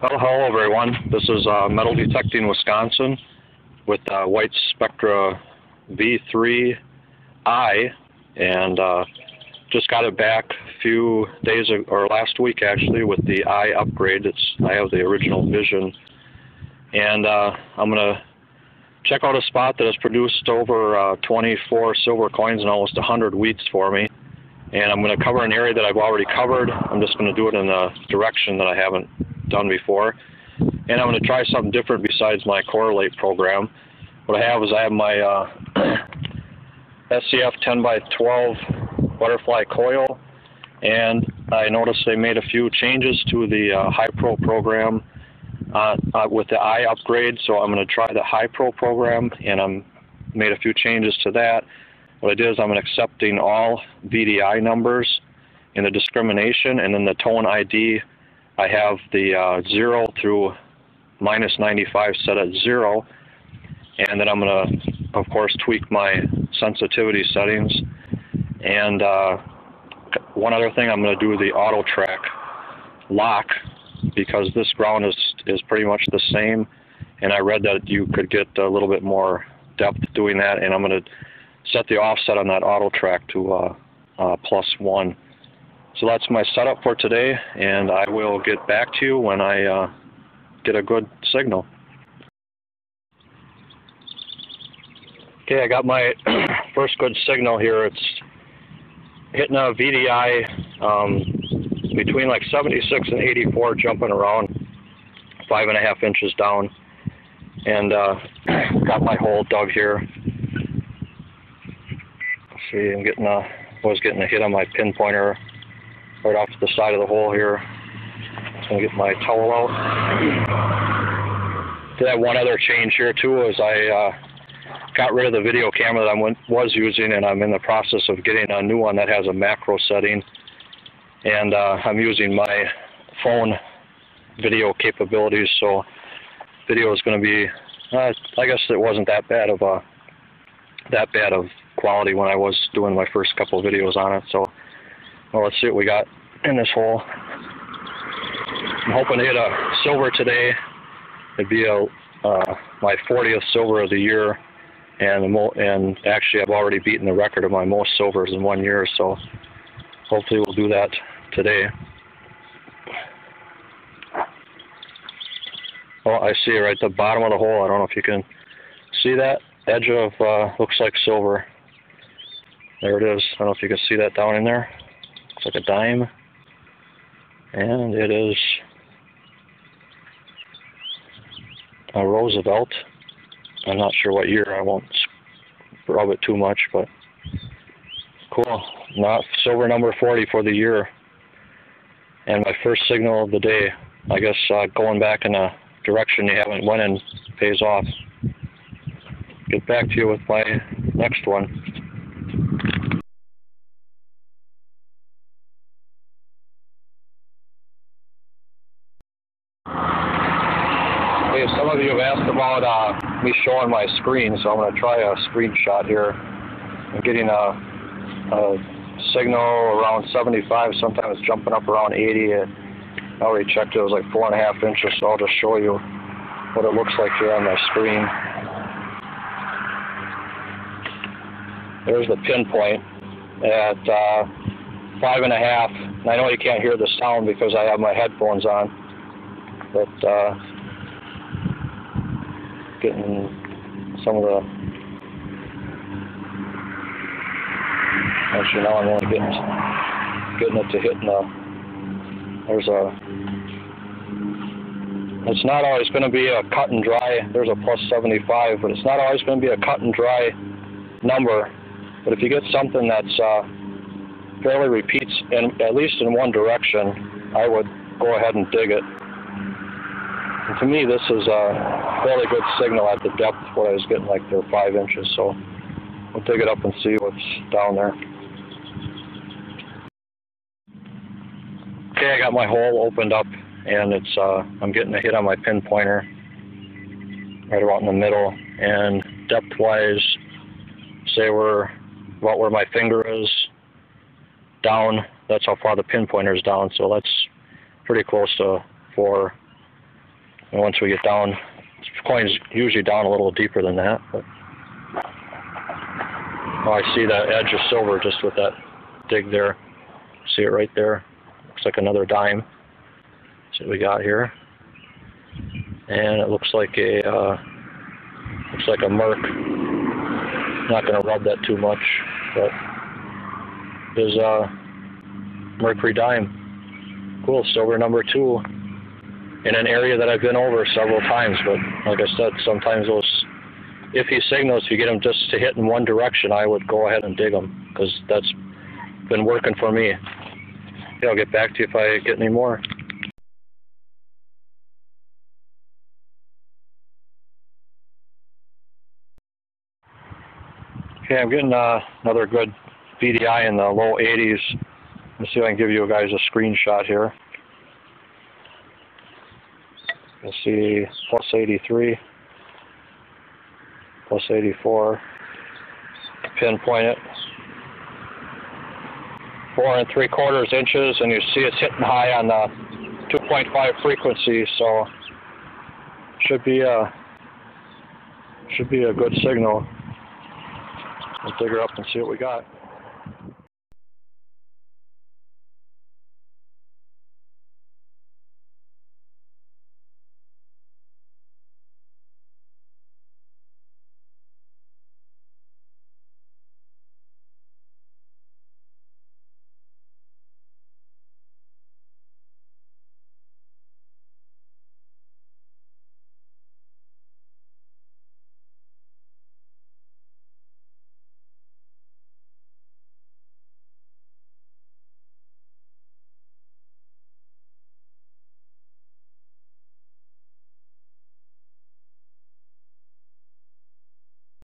Well, hello everyone. This is Metal Detecting Wisconsin with Whites V3i, and just got it back a few days or last week actually with the eye upgrade. I have the original vision, and I'm gonna check out a spot that has produced over 24 silver coins and almost 100 wheats for me. And I'm going to cover an area that I've already covered. I'm just going to do it in a direction that I haven't done before. And I'm going to try something different besides my correlate program. What I have is I have my SCF 10x12 butterfly coil, and I noticed they made a few changes to the High Pro program with the eye upgrade. So I'm going to try the High Pro program, and I'm made a few changes to that. What I did is I'm accepting all VDI numbers in the discrimination, and then the tone ID, I have the 0 through -95 set at 0, and then I'm going to, of course, tweak my sensitivity settings. And one other thing, I'm going to do the auto track lock, because this ground is pretty much the same, and I read that you could get a little bit more depth doing that, and I'm going to set the offset on that auto track to +1. So that's my setup for today, and I will get back to you when I get a good signal. Okay, I got my first good signal here. It's hitting a VDI between like 76 and 84, jumping around 5.5 inches down, and got my hole dug here. See, I'm was getting a hit on my pinpointer right off to the side of the hole here. I'm going to get my towel out. Did have one other change here too, is I got rid of the video camera that I was using, and I'm in the process of getting a new one that has a macro setting, and I'm using my phone video capabilities, so video is going to be, I guess it wasn't that bad of quality when I was doing my first couple of videos on it. So, well, let's see what we got in this hole. I'm hoping to hit a silver today. It'd be my 40th silver of the year, and actually I've already beaten the record of my most silvers in 1 year, so hopefully we'll do that today. Oh, I see it right at the bottom of the hole. I don't know if you can see that edge of looks like silver. There it is. I don't know if you can see that down in there. Looks like a dime. And it is a Roosevelt. I'm not sure what year. I won't rub it too much, but cool. Not silver number 40 for the year. And my first signal of the day. I guess going back in a direction you haven't went in pays off. Get back to you with my next one. Okay, some of you have asked about me showing my screen, so I'm going to try a screenshot here. I'm getting a signal around 75, sometimes jumping up around 80. I already checked it, was like 4.5 inches, so I'll just show you what it looks like here on my screen. There's the pinpoint at 5.5. And I know you can't hear the sound because I have my headphones on, but getting some of the, actually now I'm only getting it to hitting it's not always going to be a cut and dry. There's a +75, but it's not always going to be a cut and dry number. But if you get something that's fairly repeats, at least in one direction, I would go ahead and dig it. And to me, this is a fairly good signal at the depth what I was getting, like there 5 inches. So we'll dig it up and see what's down there. Okay, I got my hole opened up, and it's I'm getting a hit on my pinpointer right about in the middle, and depth-wise, say we're about where my finger is down. That's how far the pinpointer is down, so that's pretty close to 4 And once we get down, this coin's usually down a little deeper than that. But oh, I see that edge of silver just with that dig there. See it right there? Looks like another dime. That's what we got here. And it looks like a merc. Not going to rub that too much, but there's a mercury dime. Cool, silver number 2 in an area that I've been over several times. But like I said, sometimes those iffy signals, if you get them just to hit in one direction, I would go ahead and dig them because that's been working for me. Okay, I'll get back to you if I get any more. Okay, I'm getting another good VDI in the low 80s. Let's see if I can give you guys a screenshot here. You'll see plus 83, plus 84. Pinpoint it. 4 3/4 inches, and you see it's hitting high on the 2.5 frequency, so should be a good signal. We'll dig her up and see what we got.